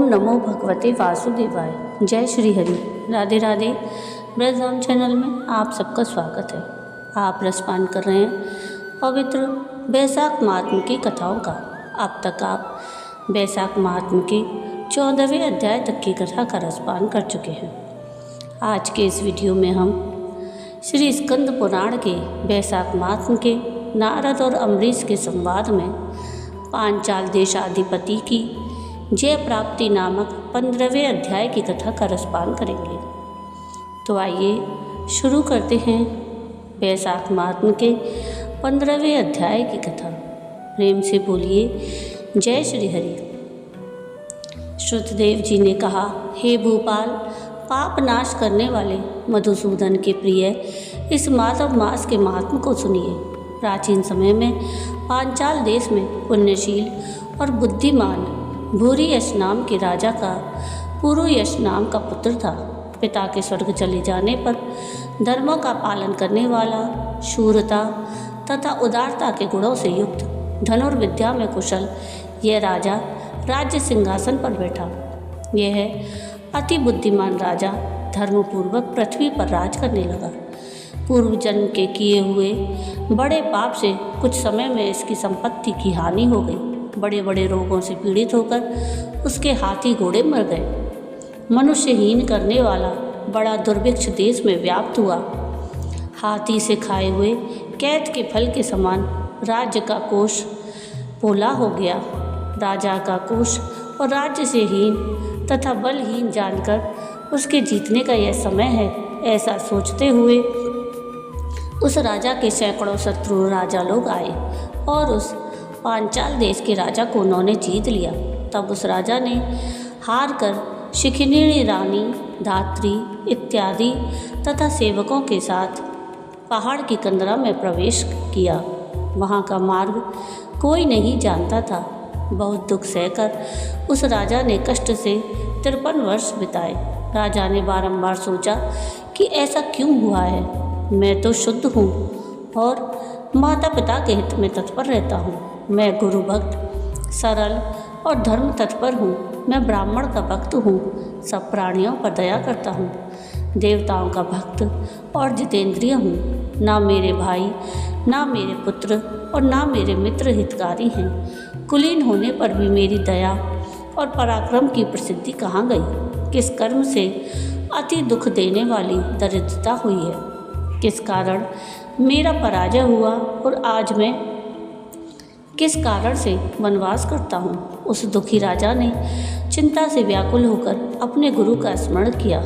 नमो भगवते वासुदेवाय। जय श्री हरि। राधे राधे। ब्रजधाम चैनल में आप सबका स्वागत है। आप रसपान कर रहे हैं पवित्र बैसाख महात्म की कथाओं का। अब तक आप बैसाख महात्म के 14वें अध्याय तक की कथा का रसपान कर चुके हैं। आज के इस वीडियो में हम श्री स्कंद पुराण के बैसाख महात्म के नारद और अम्बरीश के संवाद में पांचाल देशाधिपति की जय प्राप्ति नामक 15वें अध्याय की कथा का रसपान करेंगे। तो आइए शुरू करते हैं बैसाख महात्म के 15वें अध्याय की कथा। प्रेम से बोलिए जय श्री हरि। श्रुतदेव जी ने कहा, हे भूपाल, पाप नाश करने वाले मधुसूदन के प्रिय इस माधव मास के महात्म को सुनिए। प्राचीन समय में पांचाल देश में पुण्यशील और बुद्धिमान भूरी यश नाम के राजा का पुरु यश नाम का पुत्र था। पिता के स्वर्ग चले जाने पर धर्मों का पालन करने वाला, शूरता तथा उदारता के गुणों से युक्त, धनुर्विद्या में कुशल यह राजा राज्य सिंहासन पर बैठा। यह अति बुद्धिमान राजा धर्मपूर्वक पृथ्वी पर राज करने लगा। पूर्व जन्म के किए हुए बड़े पाप से कुछ समय में इसकी संपत्ति की हानि हो गई। बड़े बड़े रोगों से पीड़ित होकर उसके हाथी घोड़े मर गए। मनुष्यहीन करने वाला बड़ा दुर्भिक्ष देश में व्याप्त हुआ। हाथी से खाए हुए कैद के फल के समान राज्य का कोष पोला हो गया। राजा का कोष और राज्य से हीन तथा बलहीन जानकर उसके जीतने का यह समय है, ऐसा सोचते हुए उस राजा के सैकड़ों शत्रु राजा लोग आए और उस पांचाल देश के राजा को उन्होंने जीत लिया। तब उस राजा ने हार कर शिखिनी रानी, धात्री इत्यादि तथा सेवकों के साथ पहाड़ की कंदरा में प्रवेश किया। वहाँ का मार्ग कोई नहीं जानता था। बहुत दुख सहकर उस राजा ने कष्ट से 53 वर्ष बिताए। राजा ने बारंबार सोचा कि ऐसा क्यों हुआ है। मैं तो शुद्ध हूँ और माता पिता के हित में तत्पर रहता हूँ। मैं गुरु भक्त, सरल और धर्म तत्पर हूँ। मैं ब्राह्मण का भक्त हूँ। सब प्राणियों पर दया करता हूँ। देवताओं का भक्त और जितेंद्रिय हूँ। ना मेरे भाई, ना मेरे पुत्र और ना मेरे मित्र हितकारी हैं। कुलीन होने पर भी मेरी दया और पराक्रम की प्रसिद्धि कहाँ गई? किस कर्म से अति दुख देने वाली दरिद्रता हुई है? किस कारण मेरा पराजय हुआ और आज मैं किस कारण से वनवास करता हूँ? उस दुखी राजा ने चिंता से व्याकुल होकर अपने गुरु का स्मरण किया।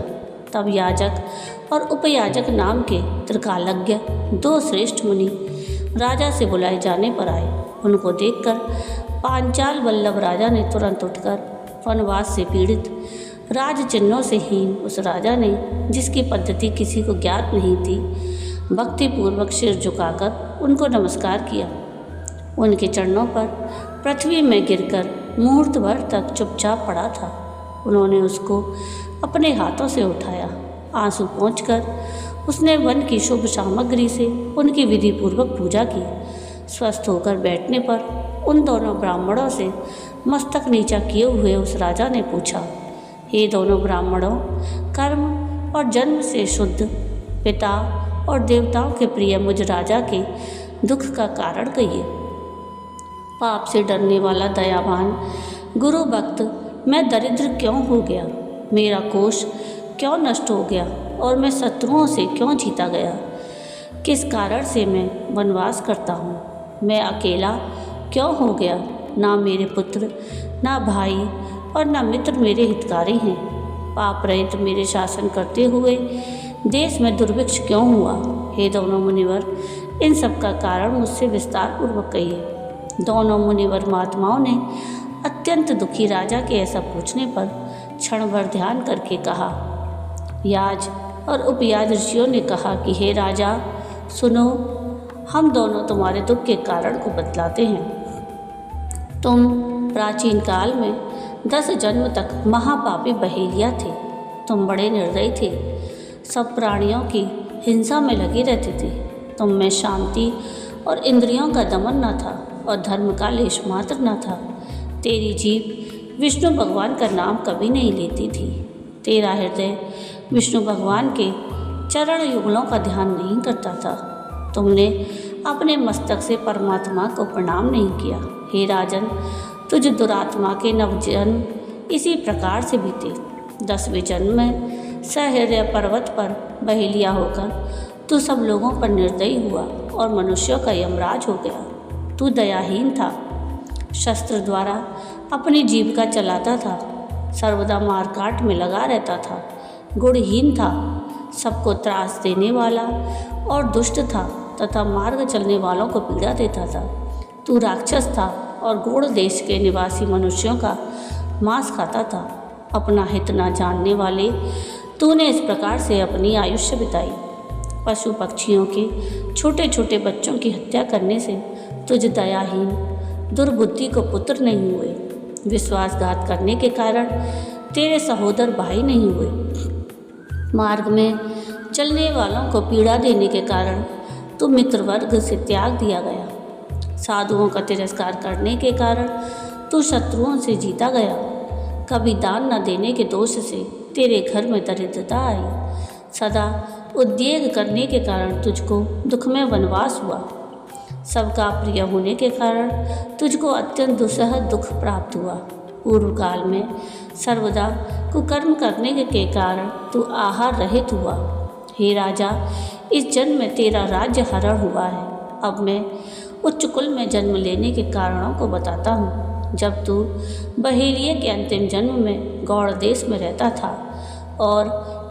तब याजक और उपयाजक नाम के त्रिकालज्ञ 2 श्रेष्ठ मुनि राजा से बुलाए जाने पर आए। उनको देखकर पांचाल वल्लभ राजा ने तुरंत उठकर वनवास से पीड़ित, राज चिन्हों से हीन उस राजा ने, जिसकी पद्धति किसी को ज्ञात नहीं थी, भक्तिपूर्वक सिर झुकाकर उनको नमस्कार किया। उनके चरणों पर पृथ्वी में गिरकर मुहूर्त भर तक चुपचाप पड़ा था। उन्होंने उसको अपने हाथों से उठाया। आंसू पोंछकर उसने वन की शुभ सामग्री से उनकी विधिपूर्वक पूजा की। स्वस्थ होकर बैठने पर उन दोनों ब्राह्मणों से मस्तक नीचा किए हुए उस राजा ने पूछा, हे दोनों ब्राह्मणों, कर्म और जन्म से शुद्ध, पिता और देवताओं के प्रिय मुझ राजा के दुख का कारण कहिए। पाप से डरने वाला दयावान गुरु भक्त, मैं दरिद्र क्यों हो गया? मेरा कोष क्यों नष्ट हो गया और मैं शत्रुओं से क्यों जीता गया? किस कारण से मैं वनवास करता हूँ? मैं अकेला क्यों हो गया? ना मेरे पुत्र, ना भाई और ना मित्र मेरे हितकारी हैं। पाप रहित मेरे शासन करते हुए देश में दुर्भिक्ष क्यों हुआ? हे दोनों मुनिवर, इन सब का कारण मुझसे विस्तार पूर्वक कहिए। दोनों मुनिवर महात्माओं ने अत्यंत दुखी राजा के ऐसा पूछने पर क्षण भर ध्यान करके कहा। याज और उपयाज ऋषियों ने कहा कि हे राजा, सुनो, हम दोनों तुम्हारे दुख के कारण को बतलाते हैं। तुम प्राचीन काल में 10 जन्म तक महापापी बहेलिया थे। तुम बड़े निर्दयी थे। सब प्राणियों की हिंसा में लगे रहते थे। तुम में शांति और इंद्रियों का दमन न था और धर्म का लेश मात्र न था। तेरी जीभ विष्णु भगवान का नाम कभी नहीं लेती थी। तेरा हृदय विष्णु भगवान के चरण युगलों का ध्यान नहीं करता था। तुमने अपने मस्तक से परमात्मा को प्रणाम नहीं किया। हे राजन, तुझ दुरात्मा के नवजन्म इसी प्रकार से बीते। 10वें जन्म में सहृदय पर्वत पर बहेलिया होकर तू सब लोगों पर निर्दयी हुआ और मनुष्यों का यमराज हो गया। तू दयाहीन था, शस्त्र द्वारा अपनी जीविका चलाता था, सर्वदा मारकाट में लगा रहता था, गुणहीन था, सबको त्रास देने वाला और दुष्ट था तथा मार्ग चलने वालों को पीड़ा देता था। तू राक्षस था और गूढ़ देश के निवासी मनुष्यों का मांस खाता था। अपना हित न जानने वाले तूने इस प्रकार से अपनी आयुष्य बिताई। पशु पक्षियों के छोटे छोटे बच्चों की हत्या करने से तुझ दयाहीन दुर्बुद्धि को पुत्र नहीं हुए। विश्वासघात करने के कारण तेरे सहोदर भाई नहीं हुए। मार्ग में चलने वालों को पीड़ा देने के कारण तू मित्र वर्ग से त्याग दिया गया। साधुओं का तिरस्कार करने के कारण तू शत्रुओं से जीता गया। कभी दान न देने के दोष से तेरे घर में दरिद्रता आई। सदा उद्योग करने के कारण तुझको दुख में वनवास हुआ। सबका प्रिय होने के कारण तुझको अत्यंत दुस्सह दुख प्राप्त हुआ। पूर्व काल में सर्वदा कुकर्म करने के कारण तू आहार रहित हुआ। हे राजा, इस जन्म में तेरा राज्य हरण हुआ है। अब मैं उच्च कुल में जन्म लेने के कारणों को बताता हूँ। जब तू बहेलिये के अंतिम जन्म में गौड़ देश में रहता था और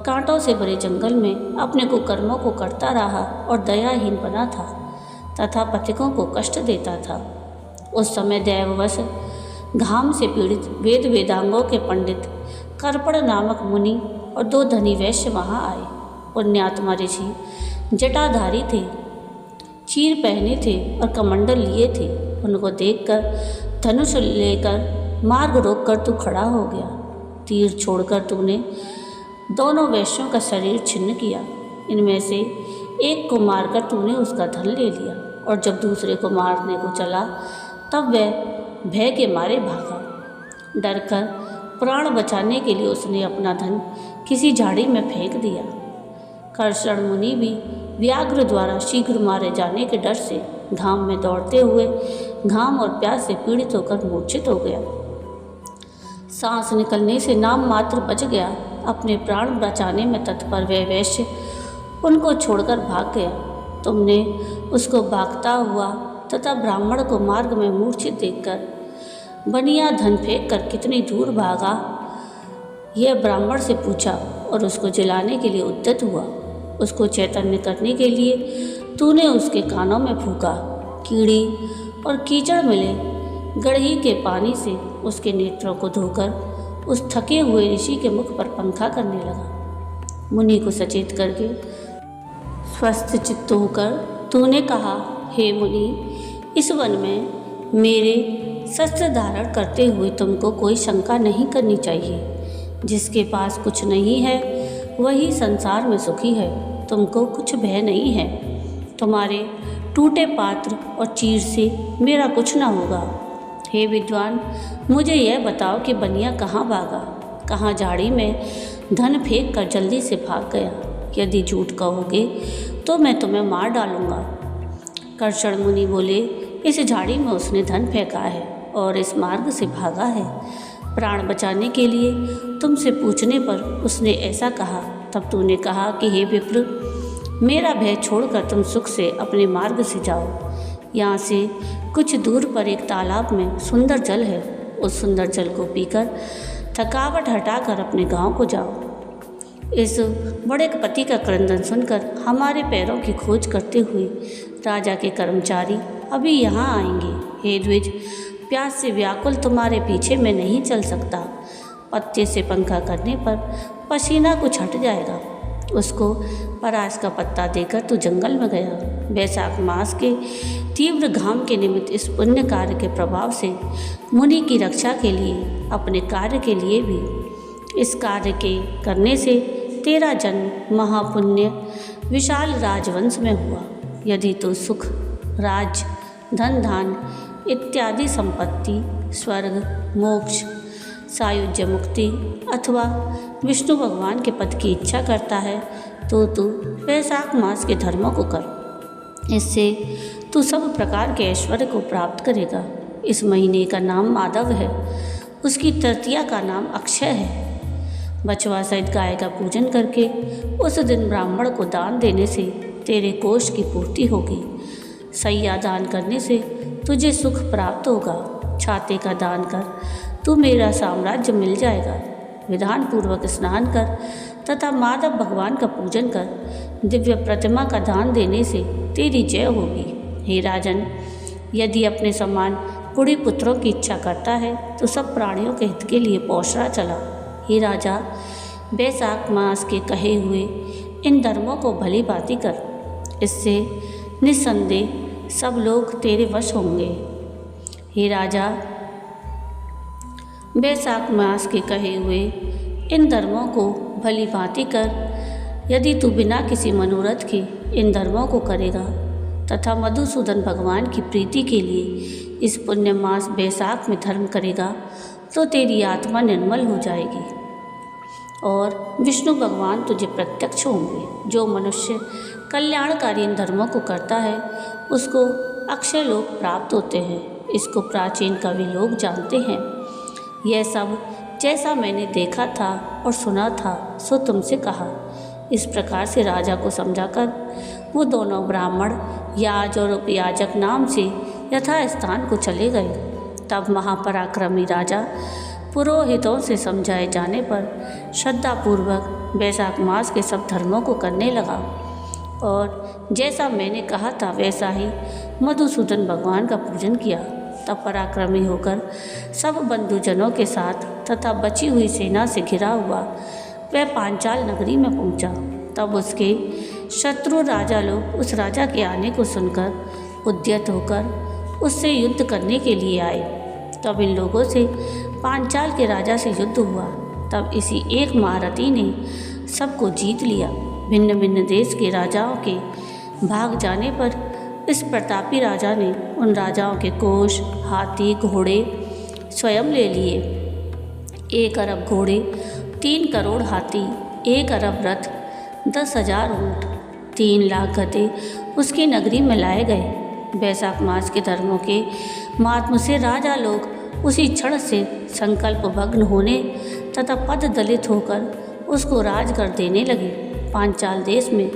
कांटों से भरे जंगल में अपने कुकर्मों को करता रहा और दयाहीन बना था तथा पथिकों को कष्ट देता था, उस समय दैववश घाम से पीड़ित वेद वेदांगों के पंडित कर्पण नामक मुनि और 2 धनी वैश्य वहाँ आए। पुण्यात्मा ऋषि जटाधारी थे, चीर पहने थे और कमंडल लिए थे। उनको देखकर धनुष लेकर मार्ग रोककर तू खड़ा हो गया। तीर छोड़कर तूने दोनों वैश्यों का शरीर छिन्न किया। इनमें से एक को मारकर तूने उसका धन ले लिया और जब दूसरे को मारने को चला तब वह भय के मारे भागा। डरकर प्राण बचाने के लिए उसने अपना धन किसी झाड़ी में फेंक दिया। कर्षण मुनि भी व्याघ्र द्वारा शीघ्र मारे जाने के डर से घाम में दौड़ते हुए घाम और प्यास से पीड़ित होकर मूर्छित हो गया। सांस निकलने से नाम मात्र बच गया। अपने प्राण बचाने में तत्पर वह वैश्य उनको छोड़कर भाग गया। तुमने उसको भागता हुआ तथा ब्राह्मण को मार्ग में मूर्छित देखकर बनिया धन फेंक कर कितनी दूर भागा, यह ब्राह्मण से पूछा और उसको जलाने के लिए उद्यत हुआ। उसको चैतन्य करने के लिए तूने उसके कानों में फूंका। कीड़ी और कीचड़ मिले गढ़ही के पानी से उसके नेत्रों को धोकर उस थके हुए ऋषि के मुख पर पंखा करने लगा। मुनि को सचेत करके स्वस्थ चित्त होकर तूने कहा, हे मुनि, इस वन में मेरे शस्त्र धारण करते हुए तुमको कोई शंका नहीं करनी चाहिए। जिसके पास कुछ नहीं है वही संसार में सुखी है। तुमको कुछ भय नहीं है। तुम्हारे टूटे पात्र और चीर से मेरा कुछ न होगा। हे विद्वान, मुझे यह बताओ कि बनिया कहाँ भागा, कहाँ झाड़ी में धन फेंक कर जल्दी से भाग गया। यदि झूठ कहोगे तो मैं तुम्हें मार डालूँगा। कर्षण मुनि बोले, इस झाड़ी में उसने धन फेंका है और इस मार्ग से भागा है। प्राण बचाने के लिए तुमसे पूछने पर उसने ऐसा कहा। तब तूने कहा कि हे विप्र, मेरा भय छोड़कर तुम सुख से अपने मार्ग से जाओ। यहाँ से कुछ दूर पर एक तालाब में सुंदर जल है। उस सुंदर जल को पीकर थकावट हटाकर अपने गांव को जाओ। इस बड़े पति का क्रंदन सुनकर हमारे पैरों की खोज करते हुए राजा के कर्मचारी अभी यहाँ आएंगे। हे द्विज, प्यास से व्याकुल तुम्हारे पीछे मैं नहीं चल सकता। पत्ते से पंखा करने पर पसीना कुछ हट जाएगा। उसको परास का पत्ता देकर तू जंगल में गया। बैसाख मास के तीव्र घाम के निमित्त इस पुण्य कार्य के प्रभाव से मुनि की रक्षा के लिए, अपने कार्य के लिए भी, इस कार्य के करने से तेरा जन्म महापुण्य विशाल राजवंश में हुआ। यदि तू सुख, राज, धन धान इत्यादि संपत्ति, स्वर्ग, मोक्ष सायुज्य मुक्ति अथवा विष्णु भगवान के पद की इच्छा करता है तो तू वैशाख मास के धर्मों को कर। इससे तू सब प्रकार के ऐश्वर्य को प्राप्त करेगा। इस महीने का नाम माधव है, उसकी तृतीया का नाम अक्षय है। बछवा सहित गाय का पूजन करके उस दिन ब्राह्मण को दान देने से तेरे कोष की पूर्ति होगी। सैया दान करने से तुझे सुख प्राप्त होगा। छाते का दान कर, तू मेरा साम्राज्य मिल जाएगा। विधान पूर्वक स्नान कर तथा माधव भगवान का पूजन कर। दिव्य प्रतिमा का दान देने से तेरी जय होगी। हे राजन, यदि अपने समान कुड़ी पुत्रों की इच्छा करता है तो सब प्राणियों के हित के लिए पौषरा चला। हे राजा, वैशाख मास के कहे हुए इन धर्मों को भली भांति कर। इससे निस्संदेह सब लोग तेरे वश होंगे। हे राजा, वैशाख मास के कहे हुए इन धर्मों को भली भांति कर। यदि तू बिना किसी मनोरथ के इन धर्मों को करेगा तथा मधुसूदन भगवान की प्रीति के लिए इस पुण्य मास वैशाख में धर्म करेगा तो तेरी आत्मा निर्मल हो जाएगी और विष्णु भगवान तुझे प्रत्यक्ष होंगे। जो मनुष्य कल्याणकारी इन धर्मों को करता है उसको अक्षय लोक प्राप्त होते हैं। इसको प्राचीन कवि लोग जानते हैं। यह सब जैसा मैंने देखा था और सुना था सो तुमसे कहा। इस प्रकार से राजा को समझाकर वो दोनों ब्राह्मण याज और उपयाजक नाम से यथास्थान को चले गए। तब महापराक्रमी राजा पुरोहितों से समझाए जाने पर श्रद्धापूर्वक वैशाख मास के सब धर्मों को करने लगा और जैसा मैंने कहा था वैसा ही मधुसूदन भगवान का पूजन किया। तब पराक्रमी होकर सब बंधुजनों के साथ तथा बची हुई सेना से घिरा हुआ वह पांचाल नगरी में पहुंचा। तब उसके शत्रु राजा लोग उस राजा के आने को सुनकर उद्यत होकर उससे युद्ध करने के लिए आए। तब इन लोगों से पांचाल के राजा से युद्ध हुआ। तब इसी एक महारथी ने सबको जीत लिया। भिन्न भिन्न देश के राजाओं के भाग जाने पर इस प्रतापी राजा ने उन राजाओं के कोष, हाथी, घोड़े स्वयं ले लिए। 1 अरब घोड़े, 3 करोड़ हाथी, 1 अरब रथ, 10,000 ऊँट, 3 लाख गधे उसकी नगरी में लाए गए। वैशाख मास के धर्मों के महात्म से राजा लोग उसी क्षण से संकल्प भग्न होने तथा पद दलित होकर उसको राज कर देने लगे। पांचाल देश में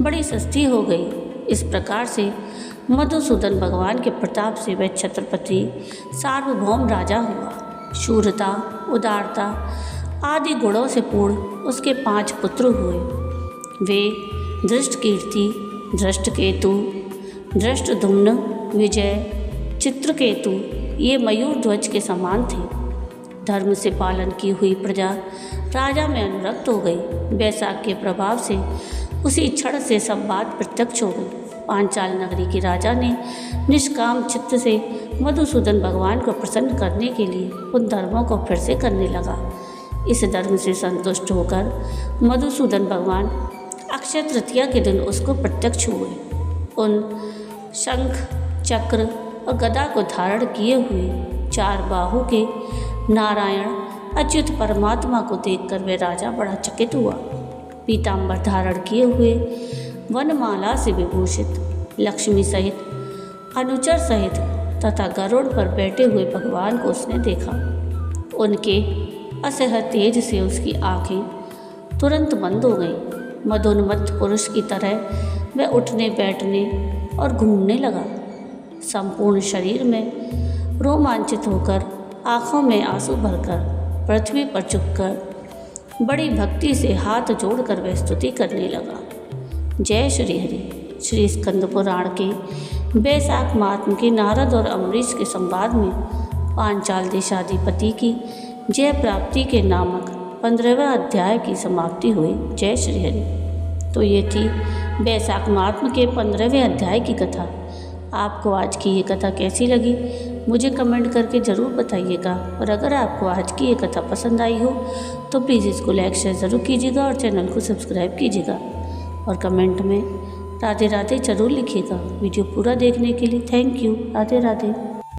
बड़ी सस्ती हो गई। इस प्रकार से मधुसूदन भगवान के प्रताप से वह छत्रपति सार्वभौम राजा हुआ। शूरता, उदारता आदि गुणों से पूर्ण उसके 5 पुत्र हुए। वे दृष्टकीर्ति, दृष्टकेतु, दृष्टधुम्न, विजय, चित्रकेतु ये मयूर ध्वज के समान थे। धर्म से पालन की हुई प्रजा राजा में अनुरक्त हो गई। वैशाख के प्रभाव से उसी क्षण से सब बात प्रत्यक्ष हो गई। पांचाल नगरी के राजा ने निष्काम चित्त से मधुसूदन भगवान को प्रसन्न करने के लिए उन धर्मों को फिर से करने लगा। इस धर्म से संतुष्ट होकर मधुसूदन भगवान अक्षय तृतीया के दिन उसको प्रत्यक्ष हुए। उन शंख, चक्र और गदा को धारण किए हुए 4 बाहु के नारायण अच्युत परमात्मा को देखकर वह राजा बड़ा चकित हुआ। पीताम्बर धारण किए हुए वनमाला से विभूषित लक्ष्मी सहित, अनुचर सहित तथा गरुड़ पर बैठे हुए भगवान को उसने देखा। उनके असह तेज से उसकी आंखें तुरंत बंद हो गईं। मदोन्मत्त पुरुष की तरह वह उठने बैठने और घूमने लगा। संपूर्ण शरीर में रोमांचित होकर, आँखों में आंसू भरकर, पृथ्वी पर झुककर बड़ी भक्ति से हाथ जोड़कर वह स्तुति करने लगा। जय श्री हरि। श्री स्कंद पुराण के वैशाख महात्म के नारद और अम्बरीश के संवाद में पांचाल देशाधिपति की जय प्राप्ति के नामक 15वें अध्याय की समाप्ति हुई। जय श्री हरि। तो ये थी वैशाख महात्म के 15वें अध्याय की कथा। आपको आज की ये कथा कैसी लगी मुझे कमेंट करके ज़रूर बताइएगा। और अगर आपको आज की ये कथा पसंद आई हो तो प्लीज़ इसको लाइक शेयर ज़रूर कीजिएगा और चैनल को सब्सक्राइब कीजिएगा और कमेंट में राधे राधे ज़रूर लिखिएगा। वीडियो पूरा देखने के लिए थैंक यू। राधे राधे।